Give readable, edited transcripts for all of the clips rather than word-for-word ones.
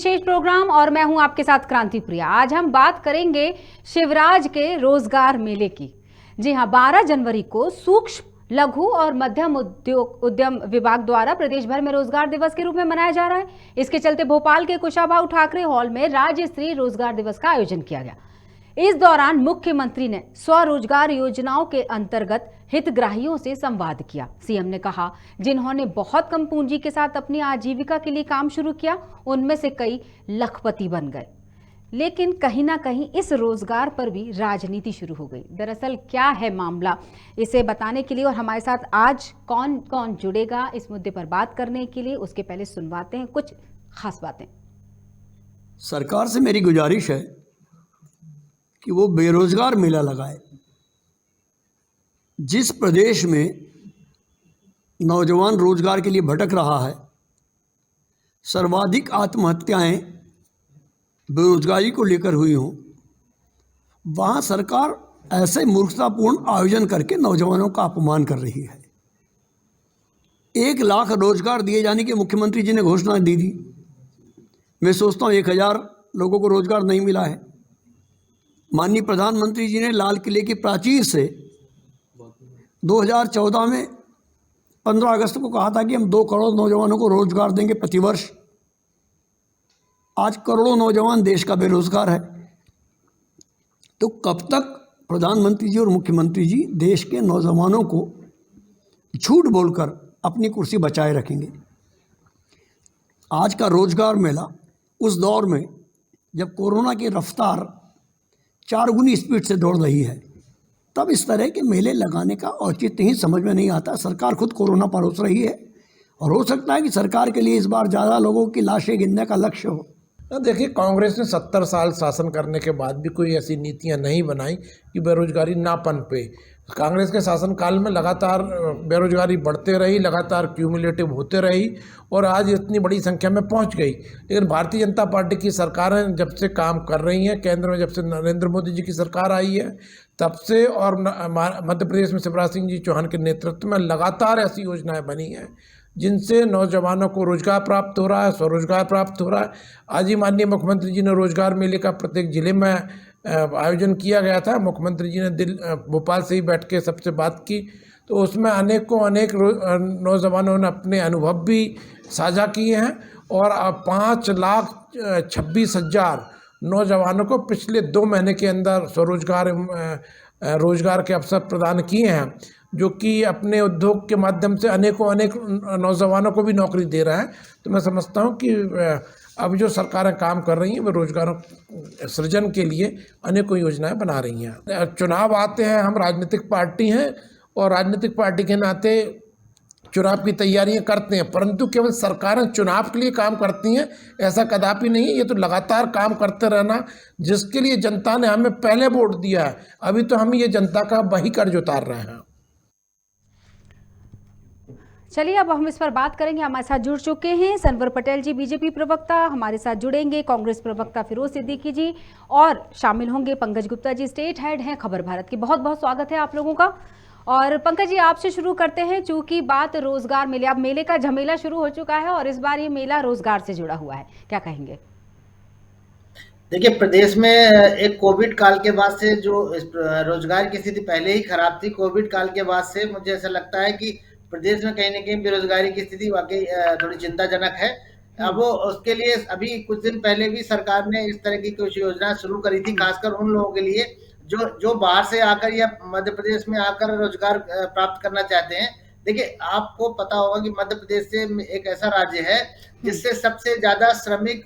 विशेष programme और मैं हूं आपके साथ क्रांति प्रिया। आज हम बात करेंगे शिवराज के रोजगार मेले की। जी हां, 12 जनवरी को सूक्ष्म लघु और मध्यम उद्यम विभाग द्वारा प्रदेश भर में रोजगार दिवस के रूप में मनाया जा रहा है। इसके चलते भोपाल के कुशाभाऊ ठाकरे हॉल में राज्य स्तरीय रोजगार दिवस का आयोजन किया गया। इस दौरान मुख्यमंत्री ने स्वरोजगार योजनाओं के अंतर्गत हितग्राहियों से संवाद किया। सीएम ने कहा, जिन्होंने बहुत कम पूंजी के साथ अपनी आजीविका के लिए काम शुरू किया, उनमें से कई लखपति बन गए। लेकिन कहीं ना कहीं इस रोजगार पर भी राजनीति शुरू हो गई। दरअसल क्या है मामला, इसे बताने के लिए और हमारे साथ आज कौन कौन जुड़ेगा इस मुद्दे पर बात करने के लिए, उसके पहले सुनवाते हैं कुछ खास बातें। सरकार से मेरी गुजारिश है कि वो बेरोजगार मेला लगाए। जिस प्रदेश में नौजवान रोजगार के लिए भटक रहा है, सर्वाधिक आत्महत्याएं बेरोजगारी को लेकर हुई हों, वहाँ सरकार ऐसे मूर्खतापूर्ण आयोजन करके नौजवानों का अपमान कर रही है। 1 लाख रोजगार दिए जाने की मुख्यमंत्री जी ने घोषणा दी थी। मैं सोचता हूँ 1000 लोगों को रोजगार नहीं मिला है। माननीय प्रधानमंत्री जी ने लाल किले की प्राचीर से 2014 में 15 अगस्त को कहा था कि हम 2 करोड़ नौजवानों को रोजगार देंगे प्रतिवर्ष। आज करोड़ों नौजवान देश का बेरोजगार है। तो कब तक प्रधानमंत्री जी और मुख्यमंत्री जी देश के नौजवानों को झूठ बोलकर अपनी कुर्सी बचाए रखेंगे? आज का रोजगार मेला उस दौर में जब कोरोना की रफ्तार 4 गुनी स्पीड से दौड़ रही है, तब इस तरह के मेले लगाने का औचित्य ही समझ में नहीं आता। सरकार खुद कोरोना परोस रही है और हो सकता है कि सरकार के लिए इस बार ज़्यादा लोगों की लाशें गिनने का लक्ष्य हो। देखिए, कांग्रेस ने 70 साल शासन करने के बाद भी कोई ऐसी नीतियां नहीं बनाई कि बेरोजगारी ना पनपे। कांग्रेस के शासनकाल में लगातार बेरोजगारी बढ़ते रही, लगातार क्यूमुलेटिव होते रही और आज इतनी बड़ी संख्या में पहुंच गई। लेकिन भारतीय जनता पार्टी की सरकारें जब से काम कर रही हैं, केंद्र में जब से नरेंद्र मोदी जी की सरकार आई है तब से, और मध्य प्रदेश में शिवराज सिंह जी चौहान के नेतृत्व में लगातार ऐसी योजनाएं बनी हैं जिनसे नौजवानों को रोजगार प्राप्त हो रहा है, स्वरोजगार प्राप्त हो रहा है। आज ही माननीय मुख्यमंत्री जी ने रोजगार मेले का प्रत्येक जिले में आयोजन किया गया था। मुख्यमंत्री जी ने भोपाल से ही बैठ के सबसे बात की, तो उसमें अनेक नौजवानों ने अपने अनुभव भी साझा किए हैं और 5,26,000 नौजवानों को पिछले 2 महीने के अंदर रोजगार के अवसर प्रदान किए हैं, जो कि अपने उद्योग के माध्यम से अनेक नौजवानों को भी नौकरी दे रहा है। तो मैं समझता हूं कि अब जो सरकारें काम कर रही हैं वो रोजगारों सृजन के लिए अनेकों योजनाएं बना रही हैं। चुनाव आते हैं, हम राजनीतिक पार्टी हैं और राजनीतिक पार्टी के नाते चुनाव की तैयारियां करते हैं, परंतु केवल सरकारें चुनाव के लिए काम करती हैं ऐसा कदापि नहीं है। ये तो लगातार काम करते रहना, जिसके लिए जनता ने हमें पहले वोट दिया है, अभी तो हम ये जनता का वही कर्ज उतार रहे हैं। चलिए, अब हम इस पर बात करेंगे। हमारे साथ जुड़ चुके हैं सनवर पटेल जी, बीजेपी प्रवक्ता। हमारे साथ जुड़ेंगे कांग्रेस प्रवक्ता फिरोज सिद्दीकी जी और शामिल होंगे पंकज गुप्ता जी, स्टेट हेड हैं खबर भारत की। बहुत बहुत स्वागत है आप लोगों का। और पंकज जी, आपसे शुरू करते हैं। चूंकि बात रोजगार मेले, अब मेले का झमेला शुरू हो चुका है और इस बार ये मेला रोजगार से जुड़ा हुआ है, क्या कहेंगे? देखिए, प्रदेश में एक कोविड काल के बाद से जो रोजगार की स्थिति पहले ही खराब थी, कोविड काल के बाद से मुझे ऐसा लगता है कि प्रदेश में कहीं ना कहीं बेरोजगारी की स्थिति वाकई थोड़ी चिंताजनक है। अब उसके लिए अभी कुछ दिन पहले भी सरकार ने इस तरह की कुछ योजना शुरू करी थी, खासकर उन लोगों के लिए जो बाहर से आकर या मध्य प्रदेश में आकर रोजगार प्राप्त करना चाहते हैं। देखिए, आपको पता होगा कि मध्य प्रदेश से एक ऐसा राज्य है जिससे सबसे ज्यादा श्रमिक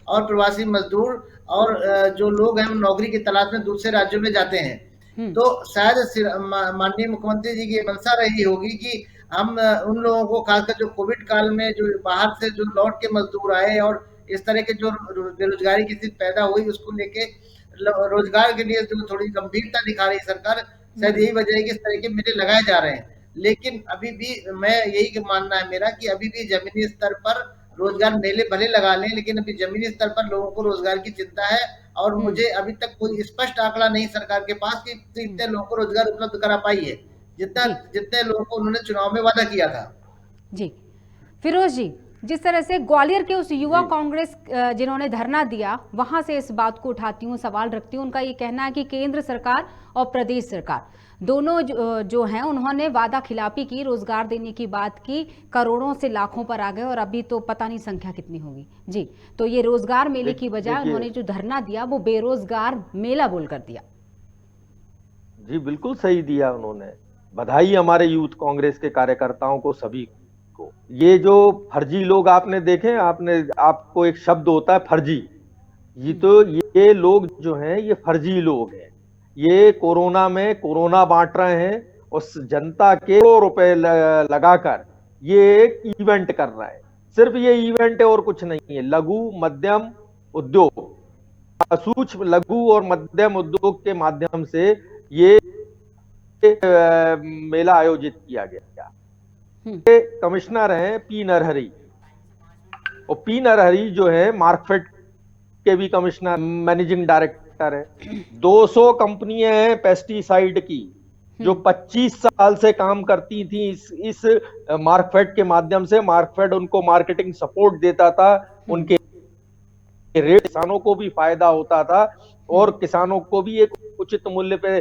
और प्रवासी मजदूर और जो लोग हैं नौकरी की तलाश में दूसरे राज्यों में जाते हैं। तो शायद माननीय मुख्यमंत्री जी की मंशा रही होगी कि हम उन लोगों को, खासकर जो कोविड काल में जो बाहर से जो लौट के मजदूर आए और इस तरह के जो बेरोजगारी की स्थिति पैदा हुई, उसको लेके रोजगार के लिए जो थोड़ी गंभीरता दिखा रही सरकार, शायद यही वजह है कि इस तरह के मेले लगाए जा रहे हैं। लेकिन अभी भी मैं यही मानना है मेरा कि अभी भी जमीनी स्तर पर रोजगार मेले भले लगा लें, लेकिन अभी जमीनी स्तर पर लोगों को रोजगार की चिंता है और मुझे अभी तक कोई स्पष्ट आंकड़ा नहीं सरकार के पास कि इतने लोगों को रोजगार उपलब्ध करा पाई है जितने लोगों को उन्होंने चुनाव में वादा किया था। जी फिरोज जी, जिस तरह से ग्वालियर के उस युवा कांग्रेस जिन्होंने धरना दिया, वहां से इस बात को उठाती हूँ, सवाल रखती हूँ। उनका ये कहना है कि केंद्र सरकार और प्रदेश सरकार दोनों जो हैं, उन्होंने वादा खिलाफी की, रोजगार देने की बात की, करोड़ों से लाखों पर आ गए और अभी तो पता नहीं संख्या कितनी होगी जी। तो ये रोजगार मेले की बजाय उन्होंने जो धरना दिया वो बेरोजगार मेला बोलकर दिया। जी बिल्कुल सही दिया उन्होंने। बधाई हमारे यूथ कांग्रेस के कार्यकर्ताओं को, सभी को। ये जो फर्जी लोग आपने देखे, आपको एक शब्द होता है फर्जी, ये लोग जो हैं ये फर्जी लोग हैं। ये कोरोना में कोरोना बांट रहे हैं और जनता के करोड़ों रुपए लगाकर ये एक इवेंट कर रहा है। सिर्फ ये इवेंट है और कुछ नहीं है। लघु मध्यम उद्योग, सूक्ष्म लघु और मध्यम उद्योग के माध्यम से ये मेला आयोजित किया गया। कमिश्नर हैं पी नरहरी, और पी नरहरी जो है मार्कफेड के भी कमिश्नर, मैनेजिंग डायरेक्टर है। 200 कंपनियां हैं पेस्टिसाइड की जो 25 साल से काम करती थी इस मार्कफेड के माध्यम से। मार्कफेड उनको मार्केटिंग सपोर्ट देता था, उनके रेट किसानों को भी फायदा होता था और किसानों को भी एक उचित मूल्य पे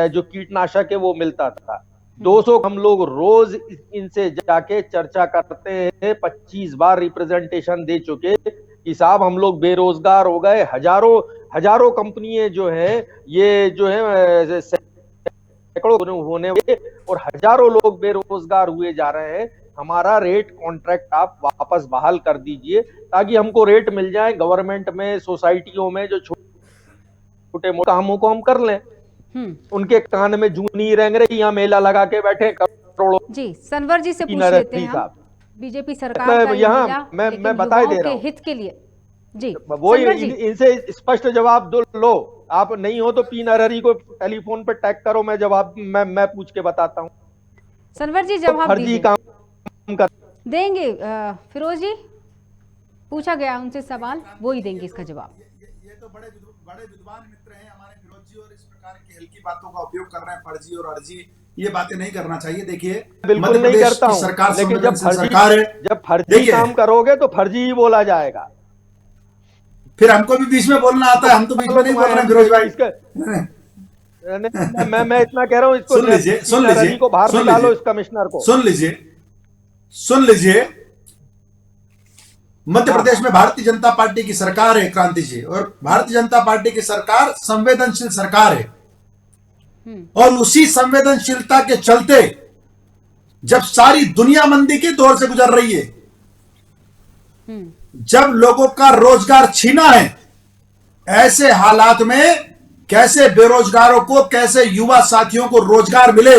जो कीटनाशक है वो मिलता था। 200 हम लोग रोज इनसे जाके चर्चा करते हैं, 25 बार रिप्रेजेंटेशन दे चुके कि साहब हम लोग बेरोजगार हो गए। हजारों कंपनियां जो है ये जो है सैकड़ों होने और हजारों लोग बेरोजगार हुए जा रहे हैं। हमारा रेट कॉन्ट्रैक्ट आप वापस बहाल कर दीजिए ताकि हमको रेट मिल जाए। गवर्नमेंट में, सोसाइटियों में जो छोटे मोटे कामों को हम कर लें। उनके कान में जूनी रेंग रही, यहाँ मेला लगा के बैठे करोड़ों। जी, सनवर जी से पूछ लेते हैं हम। बीजेपी सरकार का यहाँ मैं बता दे रहा हूँ हित के लिए जी, वो इनसे स्पष्ट जवाब लो। आप नहीं हो तो पी नरहरी को टेलीफोन पे टैग करो, मैं जवाब मैं पूछ के बताता हूँ। सनवर जी जवाब फर्जी काम कर देंगे। फिरोज जी, पूछा गया उनसे सवाल, वो ही देंगे इसका जवाब। ये तो बड़े विद्वान मित्र हैं हमारे फिरोज जी, और इस प्रकार की हल्की बातों का उपयोग कर रहे हैं। फर्जी और अर्जी, ये बातें नहीं करना चाहिए। देखिए, बिल्कुल नहीं करता हूं, सरकार, लेकिन जब फर्जी काम करोगे तो फर्जी ही बोला जाएगा। फिर हमको भी बीच में बोलना आता है, हम तो बीच में नहीं बोल रहे हैं फिरोज भाई। मैं इतना कह रहा हूँ, इसको सुन लीजिए को बाहर निकालो, इस कमिश्नर को। सुन लीजिए। मध्य प्रदेश में भारतीय जनता पार्टी की सरकार है क्रांति जी, और भारतीय जनता पार्टी की सरकार संवेदनशील सरकार है। और उसी संवेदनशीलता के चलते जब सारी दुनिया मंदी के दौर से गुजर रही है, जब लोगों का रोजगार छीना है, ऐसे हालात में कैसे बेरोजगारों को, कैसे युवा साथियों को रोजगार मिले,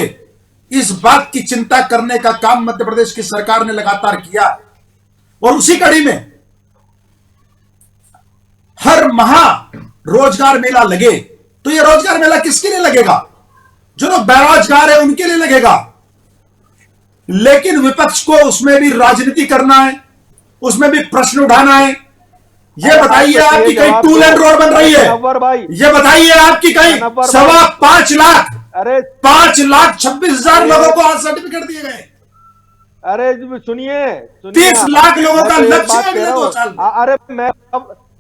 इस बात की चिंता करने का काम मध्य प्रदेश की सरकार ने लगातार किया। और उसी कड़ी में हर माह रोजगार मेला लगे। तो ये रोजगार मेला किसके लिए लगेगा? जो लोग बेरोजगार है उनके लिए लगेगा। लेकिन विपक्ष को उसमें भी राजनीति करना है, उसमें भी प्रश्न उठाना है। ये बताइए आपकी कहीं टू लेन रोड बन रही है? ये बताइए आपकी कहीं 5.25 लाख, अरे 5,26,000 लोगों को आज सर्टिफिकेट दिए गए। अरे सुनिए, 30 लाख लोगों का लक्ष्य है अगले 2 साल। अरे मैं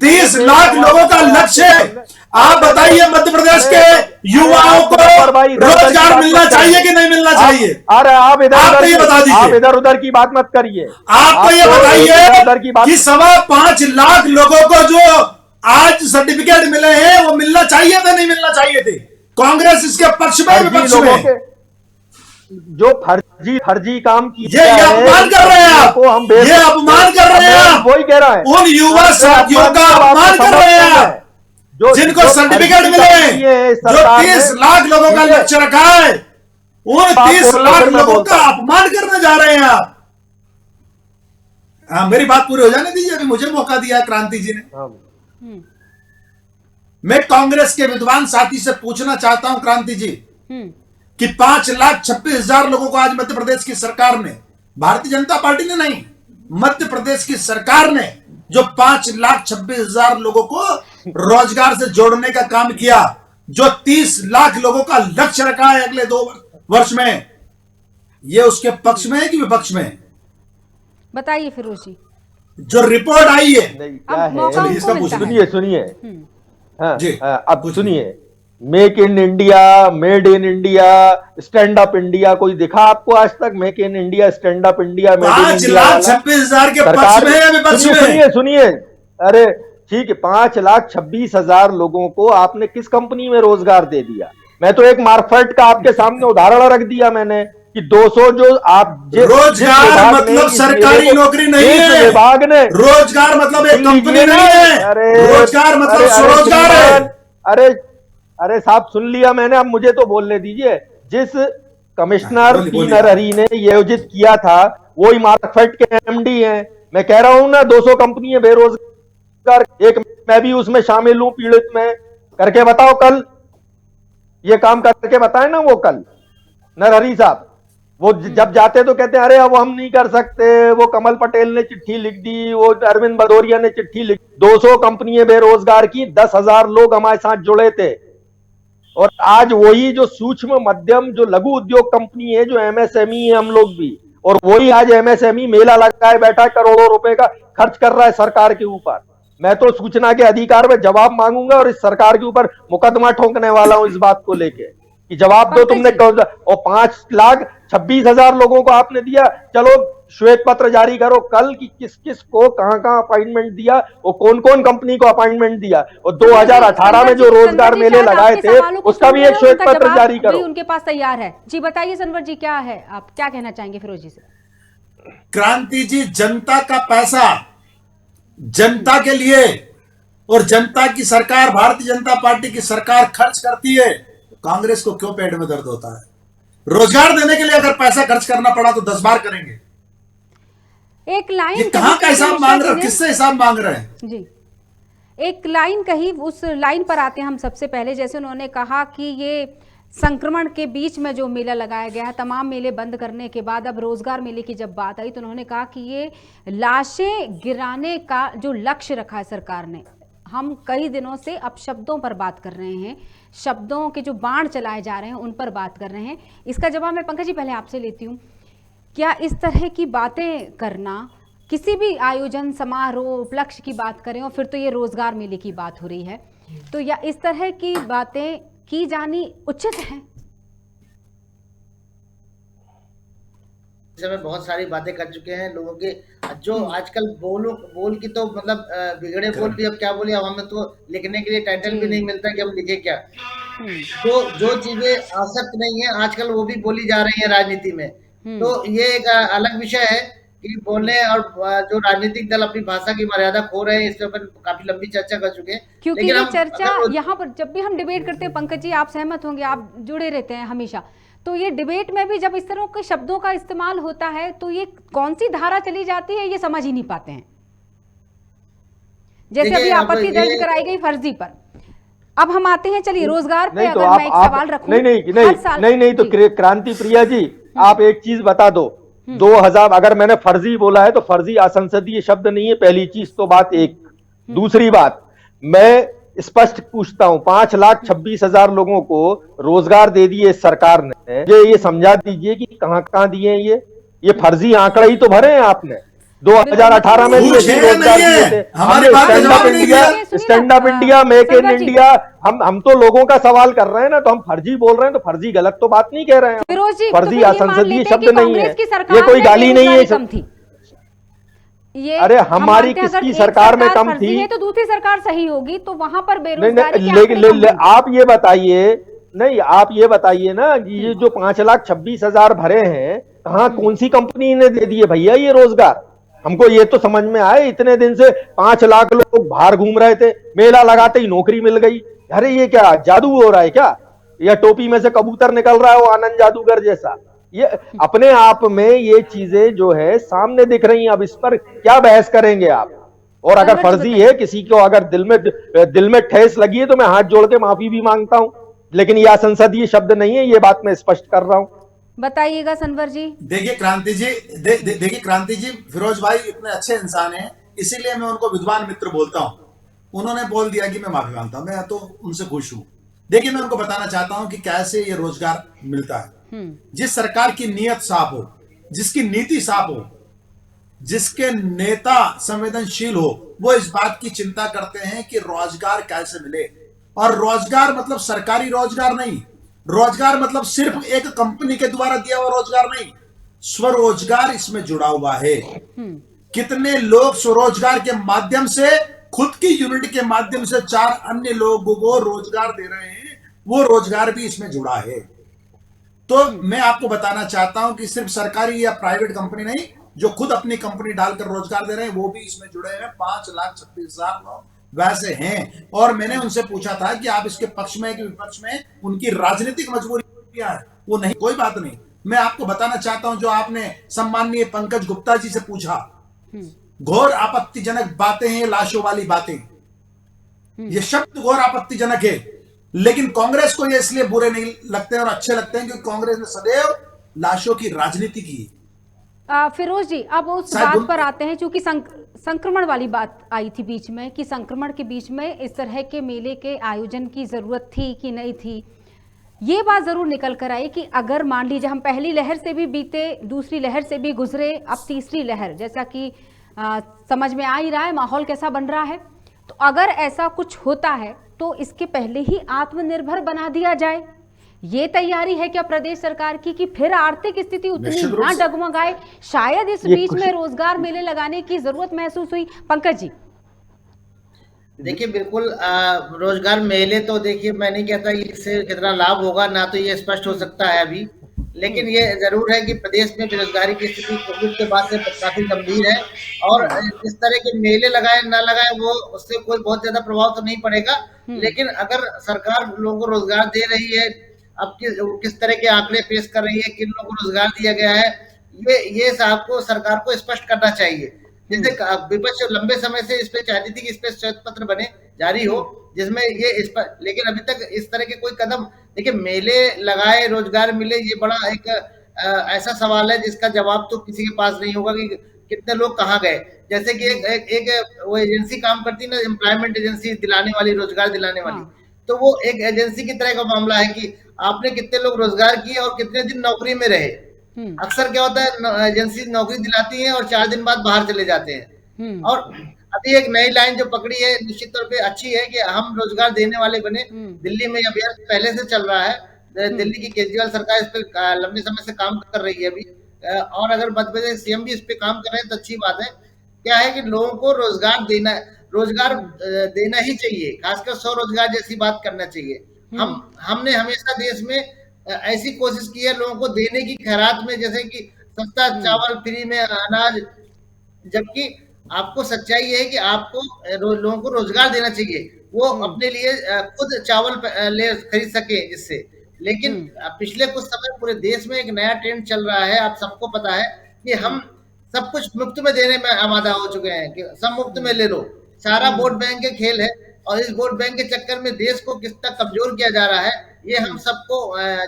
30 लाख लोगों का लक्ष्य है। आप बताइए मध्य प्रदेश के युवाओं को रोजगार मिलना चाहिए कि नहीं मिलना चाहिए? अरे आप ये बता दीजिए। आप इधर उधर की बात मत करिए। आप तो ये बताइए कि 5.25 लाख लोगों को जो आज सर्टिफिकेट मिले हैं वो मिलना चाहिए थे, नहीं मिलना चाहिए थे? कांग्रेस इसके पक्ष में, विपक्ष में? जो फर्जी काम किया ये अपमान कर रहे हैं आप, ये अपमान कर रहे हैं आप। वही कह रहा है, उन युवा साथियों का अपमान कर रहे हैं आप, जिनको सर्टिफिकेट मिले हैं, जो 30 लाख लोगों का लक्ष्य रखा है, उन 30 लाख लोगों का अपमान करने जा रहे हैं आप। हाँ, मेरी बात पूरी हो जाने दीजिए, अभी मुझे मौका दिया क्रांति जी ने। मैं कांग्रेस के विद्वान साथी से पूछना चाहता हूं क्रांति जी कि 5,26,000 लोगों को आज मध्य प्रदेश की सरकार ने, भारतीय जनता पार्टी ने नहीं, मध्य प्रदेश की सरकार ने जो 5,26,000 लोगों को रोजगार से जोड़ने का काम किया, जो 30 लाख लोगों का लक्ष्य रखा है अगले 2 वर्ष में, ये उसके पक्ष में है कि विपक्ष में? बताइए फिरोज जी। जो रिपोर्ट आई है, नहीं क्या अब मौका है, चलिए, इसका उनको मिलता पूछ है। सुनिए हाँ जी, अब पूछिए। सुनिए, make in India, made in India, stand up India कोई दिखा आपको आज तक? Make in India, stand up India, made in 5 India lakh वाला 26,000 के पक्ष सरकार? में है या विपक्ष सुनिए में? सुनिए सुनिए, अरे ठीक है, 5,26,000 लोगों को आपने किस कंपनी में रोजगार दे दिया? मैं तो एक मार्फेट का आपके सामने उदाहरण रख दिया मैंने कि 200 जो आप रोजगार मतलब सरकारी नौकरी नहीं है। विभाग ने रोजगार मतलब एक सुन कंपनी लीजिए नहीं ना। है। अरे रोजगार मतलब स्वरोजगार है। अरे अरे साहब सुन लिया मैंने, अब मुझे तो बोलने दीजिए। जिस कमिश्नर बोलिए, पी बोलिए। नरहरि ने ये आयोजित किया था वो ही मार्कफेड के एमडी हैं। मैं कह रहा हूं ना 200 कंपनी है बेरोजगार, एक मैं भी उसमें शामिल हूं पीड़ित में। करके बताओ कल, ये काम करके बताए ना वो कल नरहरि साहब। वो जब जाते तो कहते हैं अरे अब हम नहीं कर सकते, वो कमल पटेल ने चिट्ठी लिख दी, वो अरविंद भदौरिया ने चिट्ठी लिख, 200 कंपनियां बेरोजगार की, 10,000 लोग हमारे साथ जुड़े थे। और आज वही जो सूक्ष्म मध्यम जो लघु उद्योग कंपनी है, जो एमएसएमई है, हम लोग भी, और वही आज एमएसएमई मेला लगाए बैठा है, करोड़ों रुपए का खर्च कर रहा है सरकार के ऊपर। मैं तो सूचना के अधिकार में जवाब मांगूंगा और इस सरकार के ऊपर मुकदमा ठोकने वाला हूं इस बात को लेके कि जवाब दो तुमने। और 5,26,000 लोगों को आपने दिया, चलो श्वेत पत्र जारी करो कल कि किस किस को कहां कहां अपॉइंटमेंट दिया, वो कौन कौन कंपनी को अपॉइंटमेंट दिया, और 2018 में जो रोजगार मेले लगाए थे उसका भी एक श्वेत पत्र जारी करो। उनके पास तैयार है। जी बताइए सनवर जी, क्या है, आप क्या कहना चाहेंगे फिरोज जी से? क्रांति जी, जनता का पैसा जनता के लिए और जनता की सरकार, भारतीय जनता पार्टी की सरकार खर्च करती है, कांग्रेस को क्यों पेट में दर्द होता है? रोजगार देने के लिए अगर पैसा खर्च करना पड़ा तो 10 बार करेंगे। एक लाइन ये कहां का हिसाब मांग रहे हो? किससे हिसाब मांग रहे हैं? जी, एक लाइन कही, उस लाइन पर आते हैं हम सबसे पहले। जैसे उन्होंने कहा कि ये संक्रमण के बीच में जो मेला लगाया गया है, तमाम मेले बंद करने के बाद अब रोजगार मेले की जब बात आई तो उन्होंने कहा कि ये लाशें गिराने का जो लक्ष्य रखा है सरकार ने, हम कई दिनों से अब शब्दों पर बात कर रहे हैं, शब्दों के जो बाण चलाए जा रहे हैं उन पर बात कर रहे हैं। इसका जवाब मैं पंकज जी पहले आपसे लेती हूँ। क्या इस तरह की बातें करना, किसी भी आयोजन समारोह उपलक्ष्य की बात करें और फिर तो ये रोजगार मेले की बात हो रही है, तो या इस तरह की बातें की जानी उचित है? समय बहुत सारी बातें कर चुके हैं लोगों के, जो आजकल बोल की तो मतलब बिगड़े बोल भी, अब क्या बोले, अब हमें तो लिखने के लिए टाइटल भी नहीं मिलता कि हम लिखे क्या। तो जो चीजें आवश्यक नहीं है आजकल वो भी बोली जा रही है राजनीति में। तो ये एक अलग विषय है कि बोलने, और जो राजनीतिक दल अपनी भाषा की मर्यादा खो रहे हैं, इसके ऊपर काफी लंबी चर्चा कर चुके हैं। क्योंकि ये चर्चा यहाँ पर जब भी हम डिबेट करते हैं, पंकज जी आप सहमत होंगे, आप जुड़े रहते हैं हमेशा, तो ये डिबेट में भी जब इस तरह के शब्दों का इस्तेमाल होता है तो ये कौन सी धारा चली जाती है ये समझ ही नहीं पाते हैं। जैसे अभी आपत्ति दर्ज कराई गई फर्जी पर, अब हम आते हैं, चलिए रोजगार पे अगर मैं एक सवाल रखूं। नहीं तो क्रांति प्रिया जी आप एक चीज बता दो, 2000 अगर मैंने फर्जी बोला है तो फर्जी असंसदीय शब्द नहीं है, पहली चीज तो बात एक। दूसरी बात, मैं स्पष्ट पूछता हूं, 5,26,000 लोगों को रोजगार दे दिए सरकार ने, ये समझा दीजिए कि कहां कहां दिए हैं। ये फर्जी आंकड़ा ही तो भरे हैं आपने। 2018 में भी रोजगार दिए थे, stand up India, make in India, हम तो लोगों का सवाल कर रहे हैं ना, तो हम फर्जी बोल रहे हैं तो फर्जी गलत तो बात नहीं कह रहे हैं। फर्जी असंसदीय शब्द नहीं है, ये कोई गाली नहीं है। ये अरे हमारी किसकी सरकार में कम थी? है तो दूसरी सरकार सही होगी, तो वहां पर बेरोजगारी आप ये बताइए ना कि ये जो 5,26,000 भरे हैं, कहाँ कौन सी कंपनी ने दे दिए भैया ये रोजगार? हमको ये तो समझ में आए, इतने दिन से 5 लाख लोग बाहर घूम रहे थे, मेला लगाते ही नौकरी मिल गई। अरे ये क्या जादू हो रहा है क्या? या टोपी में से कबूतर निकल रहा है वो आनंद जादूगर जैसा? ये अपने आप में ये चीजें जो है सामने दिख रही हैं। अब इस पर क्या बहस करेंगे आप? और अगर फर्जी है, किसी को अगर दिल में ठेस लगी है तो मैं हाथ जोड़ के माफी भी मांगता हूं, लेकिन यह संसदीय शब्द नहीं है, ये बात मैं स्पष्ट कर रहा हूं। बताइएगा सनवर जी। देखिए क्रांति जी, देखिए क्रांति जी, फिरोज भाई इतने अच्छे इंसान हैं, इसीलिए मैं उनको विद्वान मित्र बोलता हूं। उन्होंने बोल दिया कि मैं माफी मांगता हूं, मैं तो उनसे खुश हूं। देखिए मैं उनको बताना चाहता हूं कि कैसे ये रोजगार मिलता है। जिस सरकार की नीयत साफ हो, जिसकी नीति साफ हो, जिसके नेता संवेदनशील हो, वो इस बात की चिंता करते हैं कि रोजगार कैसे मिले। और रोजगार मतलब सरकारी रोजगार नहीं, रोजगार मतलब सिर्फ एक कंपनी के द्वारा दिया हुआ रोजगार नहीं, स्वरोजगार इसमें जुड़ा हुआ है। कितने लोग स्वरोजगार के माध्यम से, खुद की यूनिट के माध्यम से 4 अन्य लोगों को रोजगार दे रहे हैं, वो रोजगार भी इसमें जुड़ा है। तो मैं आपको बताना चाहता हूं कि सिर्फ सरकारी या प्राइवेट कंपनी नहीं, जो खुद अपनी कंपनी डालकर रोजगार दे रहे हैं वो भी इसमें जुड़े हैं। 5,26,000 लोग वैसे हैं। और मैंने उनसे पूछा था कि आप इसके पक्ष में कि विपक्ष में, उनकी राजनीतिक मजबूरी क्या है, वो नहीं, कोई बात नहीं। मैं आपको बताना चाहता हूं, जो आपने सम्माननीय पंकज गुप्ता जी से पूछा, घोर आपत्तिजनक बातें हैं, लाशों वाली बातें, ये शब्द घोर आपत्तिजनक है। लेकिन कांग्रेस को ये इसलिए बुरे नहीं लगते और अच्छे लगते हैं क्योंकि कांग्रेस ने सदैव लाशों की राजनीति की। फिरोज जी, अब उस बात पर आते हैं, चूंकि संक्रमण वाली बात आई थी बीच में, कि संक्रमण के बीच में इस तरह के मेले के आयोजन की जरूरत थी कि नहीं थी। ये बात जरूर निकल कर आई कि अगर मान लीजिए हम पहली लहर से भी बीते, दूसरी लहर से भी गुजरे, अब तीसरी लहर, जैसा कि समझ में आ ही रहा है माहौल कैसा बन रहा है, तो अगर ऐसा कुछ होता है तो इसके पहले ही आत्मनिर्भर बना दिया जाए। ये तैयारी है क्या प्रदेश सरकार की कि फिर आर्थिक स्थिति उतनी ना डगमगाए? शायद इस बीच में रोजगार मेले लगाने की जरूरत महसूस हुई। पंकज जी, देखिए बिल्कुल रोजगार मेले तो देखिए मैं नहीं कहता इससे कितना लाभ होगा, ना तो ये स्पष्ट हो सकता है अभी, लेकिन ये जरूर है कि प्रदेश में बेरोजगारी की स्थिति कोविड के बाद से काफी गंभीर है। और इस तरह के मेले लगाए ना लगाए वो उससे कोई बहुत ज्यादा प्रभाव तो नहीं पड़ेगा, लेकिन अगर सरकार लोगों को रोजगार दे रही है, अब किस तरह के आंकड़े पेश कर रही है, किन लोगों को रोजगार दिया गया है, ये साहब को सरकार को स्पष्ट करना चाहिए। जैसे विपक्ष लंबे समय से इस पे चाहती थी कि इस पे श्वेत पत्र बने, जारी हो, जिसमें ये इस पर, लेकिन अभी तक इस तरह के कोई कदम, देखिए मेले लगाए रोजगार मिले, ये बड़ा एक ऐसा सवाल है जिसका जवाब तो किसी के पास नहीं होगा कि कितने लोग कहाँ गए। जैसे कि एक वो एजेंसी काम करती है ना, एम्प्लॉयमेंट एजेंसी दिलाने वाली, रोजगार दिलाने वाली, तो वो एक एजेंसी की तरह का मामला है कि आपने कितने लोग रोजगार किए और कितने दिन नौकरी में रहे। अक्सर क्या होता है, एजेंसी नौकरी दिलाती है और 4 दिन बाद बाहर चले जाते हैं। और अभी एक नई लाइन जो पकड़ी है निश्चित तौर पे अच्छी है कि हम रोजगार देने वाले बने। दिल्ली में अभियान पहले से चल रहा है, दिल्ली की केजरीवाल सरकार इस पे लंबे समय से काम कर रही है अभी, और अगर मध्य प्रदेश सीएम भी इस पे काम कर रहे हैं तो अच्छी बात है। क्या है कि लोगों को रोजगार देना ही चाहिए, खासकर स्वरोजगार जैसी बात करना चाहिए। हमने हमेशा देश में ऐसी कोशिश की है लोगों को देने की, खैरात में, जैसे कि सस्ता चावल, फ्री में अनाज, जबकि आपको सच्चाई है कि आपको लोगों को रोजगार देना चाहिए, वो अपने लिए खुद चावल खरीद सके जिससे। लेकिन पिछले कुछ समय पूरे देश में एक नया ट्रेंड चल रहा है, आप सबको पता है कि हम सब कुछ मुफ्त में देने में आमादा हो चुके हैं कि सब मुफ्त में ले लो। सारा वोट बैंक के खेल है और इस वोट बैंक के चक्कर में देश को किस तक कमजोर किया जा रहा है, ये हम सबको,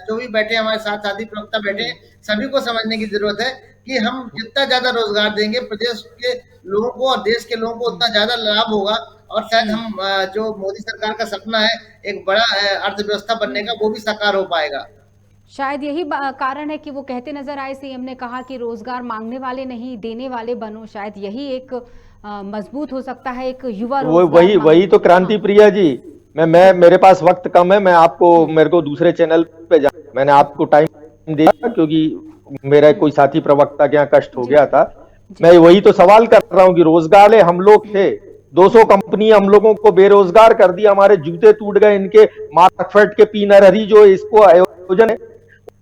जो भी बैठे हमारे साथ साथी प्रवक्ता बैठे हैं, सभी को समझने की जरूरत है कि हम जितना ज्यादा रोजगार देंगे प्रदेश के लोगों को और देश के लोगों को उतना ज्यादा लाभ होगा। और शायद हम जो मोदी सरकार का सपना है एक बड़ा अर्थव्यवस्था बनने का, वो भी साकार हो पाएगा। शायद यही कारण है कि वो कहते नजर आए, सीएम ने कहा कि रोजगार मांगने वाले नहीं देने वाले बनो। शायद यही एक मजबूत हो सकता है एक युवा। वही तो क्रांति प्रिया जी, मैं मेरे पास वक्त कम है, मैं आपको, मेरे को दूसरे चैनल पे मैंने आपको टाइम दिया क्योंकि मेरा कोई साथी प्रवक्ता के यहाँ कष्ट हो गया था। मैं वही तो सवाल कर रहा हूँ कि रोजगार हम लोग थे, 200 कंपनी हम लोगों को बेरोजगार कर दिया, हमारे जूते टूट गए। इनके मार्कफेड के पी नरहरी जो इसको आयोजन है,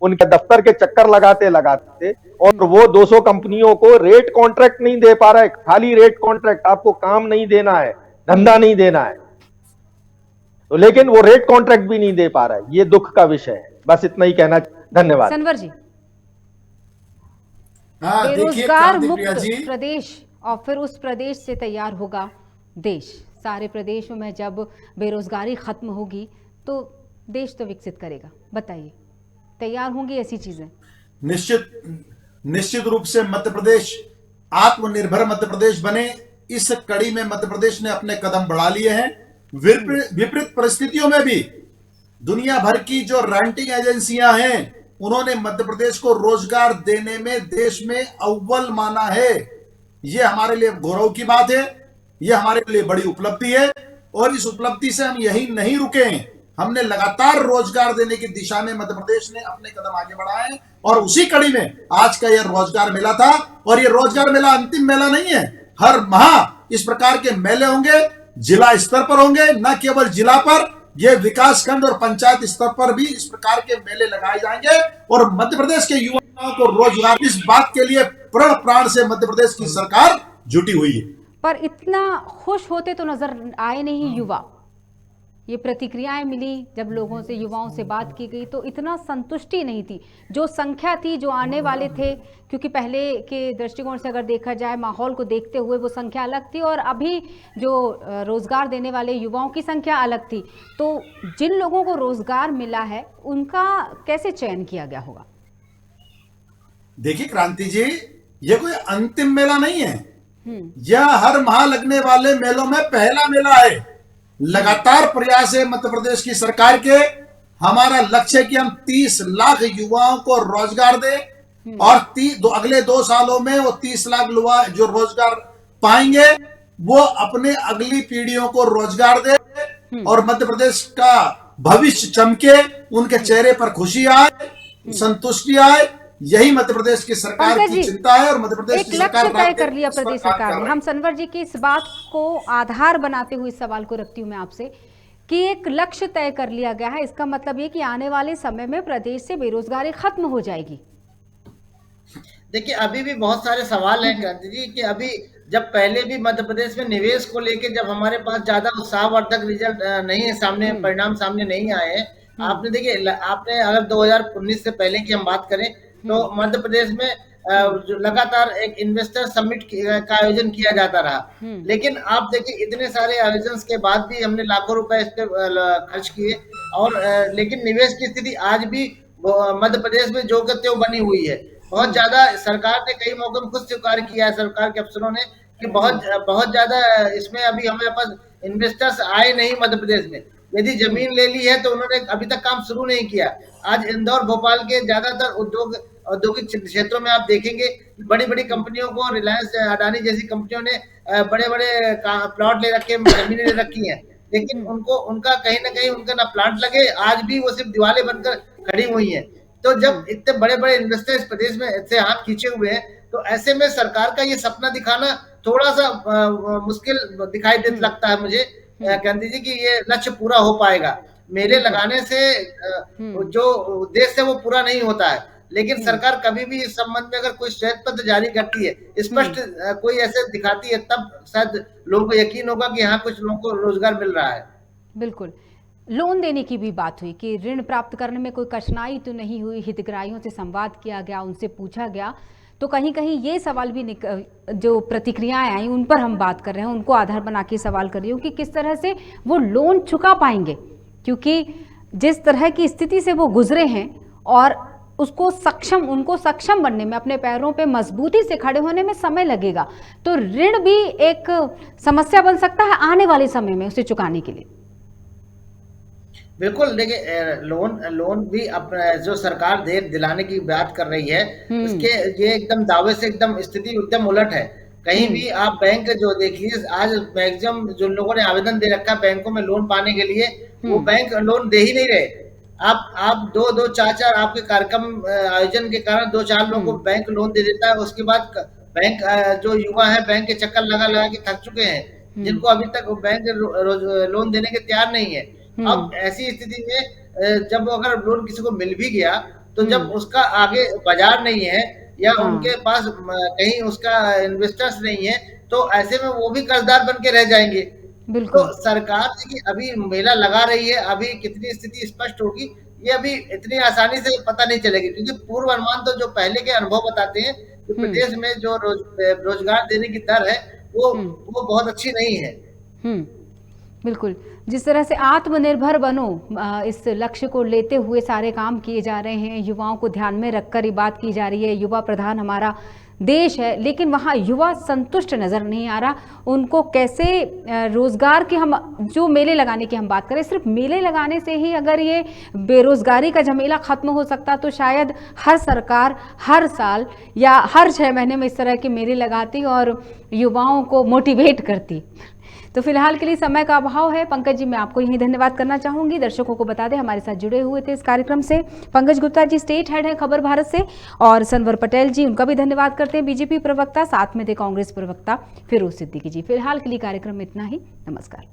उनके दफ्तर के चक्कर लगाते और वो 200 कंपनियों को रेट कॉन्ट्रैक्ट नहीं दे पा रहा है, खाली रेट कॉन्ट्रैक्ट, आपको काम नहीं देना है, धंधा नहीं देना है, तो लेकिन वो रेट कॉन्ट्रैक्ट भी नहीं दे पा रहा है। ये दुख का विषय है। बस इतना ही कहना। धन्यवाद। सनवर जी, बेरोजगार मुक्त प्रदेश और फिर उस प्रदेश से तैयार होगा देश। सारे प्रदेशों में जब बेरोजगारी खत्म होगी तो देश तो विकसित करेगा। बताइए, तैयार होंगी ऐसी चीजें? निश्चित रूप से मध्य प्रदेश आत्मनिर्भर मध्य प्रदेश बने, इस कड़ी में मध्य प्रदेश ने अपने कदम बढ़ा लिए हैं। विपरीत परिस्थितियों में भी दुनिया भर की जो रेंटिंग एजेंसियां हैं, उन्होंने मध्य प्रदेश को रोजगार देने में देश में अव्वल माना है। ये हमारे लिए गौरव की बात है, ये हमारे लिए बड़ी उपलब्धि है। और इस उपलब्धि से हम यही नहीं रुके हैं, हमने लगातार रोजगार देने की दिशा में मध्य प्रदेश ने अपने कदम आगे बढ़ाए हैं। और उसी कड़ी में आज का यह रोजगार मेला था। और यह रोजगार मेला अंतिम मेला नहीं है, हर माह इस प्रकार के मेले होंगे, जिला स्तर पर होंगे, न केवल जिला पर, ये विकास खंड और पंचायत स्तर पर भी इस प्रकार के मेले लगाए जाएंगे। और मध्य प्रदेश के युवाओं को रोजगार, इस बात के लिए प्रण प्राण से मध्य प्रदेश की सरकार जुटी हुई है। पर इतना खुश होते तो नजर आए नहीं युवा। ये प्रतिक्रियाएं मिली जब लोगों से, युवाओं से बात की गई तो इतना संतुष्टि नहीं थी। जो संख्या थी, जो आने वाले थे, क्योंकि पहले के दृष्टिकोण से अगर देखा जाए, माहौल को देखते हुए वो संख्या अलग थी और अभी जो रोजगार देने वाले युवाओं की संख्या अलग थी। तो जिन लोगों को रोजगार मिला है उनका कैसे चयन किया गया होगा? देखिए क्रांति जी, ये कोई अंतिम मेला नहीं है, यह हर माह लगने वाले मेलों में पहला मेला है। लगातार प्रयास है मध्य प्रदेश की सरकार के। हमारा लक्ष्य है कि हम 30 लाख युवाओं को रोजगार दें और अगले 2 सालों में वो 30 लाख युवा जो रोजगार पाएंगे वो अपने अगली पीढ़ियों को रोजगार दे और मध्य प्रदेश का भविष्य चमके, उनके चेहरे पर खुशी आए, संतुष्टि आए। यही मध्य प्रदेश की सरकार की चिंता है। और मध्य प्रदेश की सरकार एक लक्ष्य तय कर लिया प्रदेश सरकार ने। हम सनवर जी की इस बात को आधार बनाते हुए इस सवाल को रखती हूँ मैं आपसे कि एक लक्ष्य तय कर लिया गया है, इसका मतलब ये कि आने वाले समय में प्रदेश से बेरोजगारी खत्म हो जाएगी। देखिए, अभी भी बहुत सारे सवाल हैं क्रांति जी कि अभी जब पहले भी मध्य प्रदेश में निवेश को लेकर जब हमारे पास ज्यादा उत्साहवर्धक रिजल्ट नहीं है, सामने परिणाम सामने नहीं आए हैं। आपने देखिए, आपने अगर 2019 से पहले की हम बात करें तो मध्य प्रदेश में लगातार एक इन्वेस्टर समिट का आयोजन किया जाता रहा। लेकिन आप देखिए, इतने सारे आयोजन के बाद भी हमने लाखों रुपए इस पे खर्च किए और लेकिन निवेश की स्थिति आज भी मध्य प्रदेश में जो का त्यों बनी हुई है। बहुत ज्यादा सरकार ने कई मौके में खुद स्वीकार किया है, सरकार के अफसरों ने, कि बहुत ज्यादा इसमें अभी हमारे पास इन्वेस्टर्स आए नहीं मध्य प्रदेश में। यदि जमीन ले ली है तो उन्होंने अभी तक काम शुरू नहीं किया। आज इंदौर, भोपाल के ज्यादातर औद्योगिक क्षेत्रों में आप देखेंगे बड़ी बड़ी कंपनियों को, रिलायंस, अडानी जैसी कंपनियों ने बड़े बड़े प्लॉट ले रखे, जमीनें ले रखी हैं, लेकिन उनका कहीं ना कहीं उनका ना प्लांट लगे, आज भी वो सिर्फ दीवारें बनकर खड़ी हुई हैं। तो जब इतने बड़े बड़े इन्वेस्टर इस प्रदेश में ऐसे हाथ खींचे हुए हैं तो ऐसे में सरकार का ये सपना दिखाना थोड़ा सा मुश्किल दिखाई देता लगता है मुझे क्रांति जी कि ये लक्ष्य पूरा हो पाएगा। मेले लगाने से जो उद्देश्य है वो पूरा नहीं होता है, लेकिन सरकार कभी भी इस संबंध में अगर कोई श्वेत पत्र जारी करती है, स्पष्ट कोई ऐसे दिखाती है, तब शायद लोगों को यकीन होगा कि हाँ कुछ लोगों को रोजगार मिल रहा है। बिल्कुल। लोन देने की भी बात हुई कि ऋण प्राप्त करने में कोई कठिनाई तो नहीं हुई। हितग्राहियों से संवाद किया गया, उनसे पूछा गया, तो कहीं कहीं ये सवाल भी जो प्रतिक्रियाएं आई उन पर हम बात कर रहे हैं, उनको आधार बना के सवाल कर रही हूँ कि किस तरह से वो लोन चुका पाएंगे, क्योंकि जिस तरह की स्थिति से वो गुजरे हैं और उनको सक्षम बनने में, अपने पैरों पे मजबूती से खड़े होने में समय लगेगा। तो ऋण भी एक समस्या बन सकता है आने वाले समय में उसे चुकाने के लिए। बिल्कुल, देखिए लोन भी अपना जो सरकार दिलाने की बात कर रही है, उसके ये एकदम दावे से एकदम स्थिति एकदम उलट है। कहीं भी आप बैंक जो देखिए, आज मैक्सिमम जो लोगों ने आवेदन दे रखा है बैंकों में लोन पाने के लिए, वो बैंक लोन दे ही नहीं रहे। आप 2-2, 4-4 आपके कार्यक्रम आयोजन के कारण 2-4 लोगों को बैंक लोन दे देता है। उसके बाद बैंक जो युवा है बैंक के चक्कर लगा के थक चुके हैं, जिनको अभी तक बैंक लोन देने के तैयार नहीं है। अब ऐसी स्थिति में जब अगर लोन किसी को मिल भी गया तो जब उसका आगे बाजार नहीं है या उनके पास कहीं उसका इन्वेस्टर्स नहीं है, तो ऐसे में वो भी कर्जदार बन के रह जाएंगे। तो सरकार की अभी मेला लगा रही है, अभी कितनी स्थिति स्पष्ट होगी ये अभी इतनी आसानी से पता नहीं चलेगी, क्योंकि पूर्व अनुमान तो जो पहले के अनुभव बताते हैं कि प्रदेश में जो रोजगार देने की दर है वो बहुत अच्छी नहीं है। बिल्कुल, जिस तरह से आत्मनिर्भर बनो, इस लक्ष्य को लेते हुए सारे काम किए जा रहे हैं, युवाओं को ध्यान में रखकर ये बात की जा रही है। युवा प्रधान हमारा देश है, लेकिन वहाँ युवा संतुष्ट नज़र नहीं आ रहा। उनको कैसे रोज़गार के, हम जो मेले लगाने की हम बात करें, सिर्फ मेले लगाने से ही अगर ये बेरोज़गारी का झमेला ख़त्म हो सकता तो शायद हर सरकार हर साल या हर 6 महीने में इस तरह के मेले लगाती और युवाओं को मोटिवेट करती। तो फिलहाल के लिए समय का अभाव है। पंकज जी, मैं आपको यही धन्यवाद करना चाहूंगी। दर्शकों को बता दें, हमारे साथ जुड़े हुए थे इस कार्यक्रम से पंकज गुप्ता जी, स्टेट हेड है खबर भारत से, और सनवर पटेल जी, उनका भी धन्यवाद करते हैं, बीजेपी प्रवक्ता, साथ में थे कांग्रेस प्रवक्ता फिरोज सिद्दीकी जी। फिलहाल के लिए कार्यक्रम में इतना ही। नमस्कार।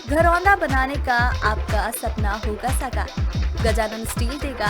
घरौंदा बनाने का आपका सपना होगा साकार। गजानन स्टील देगा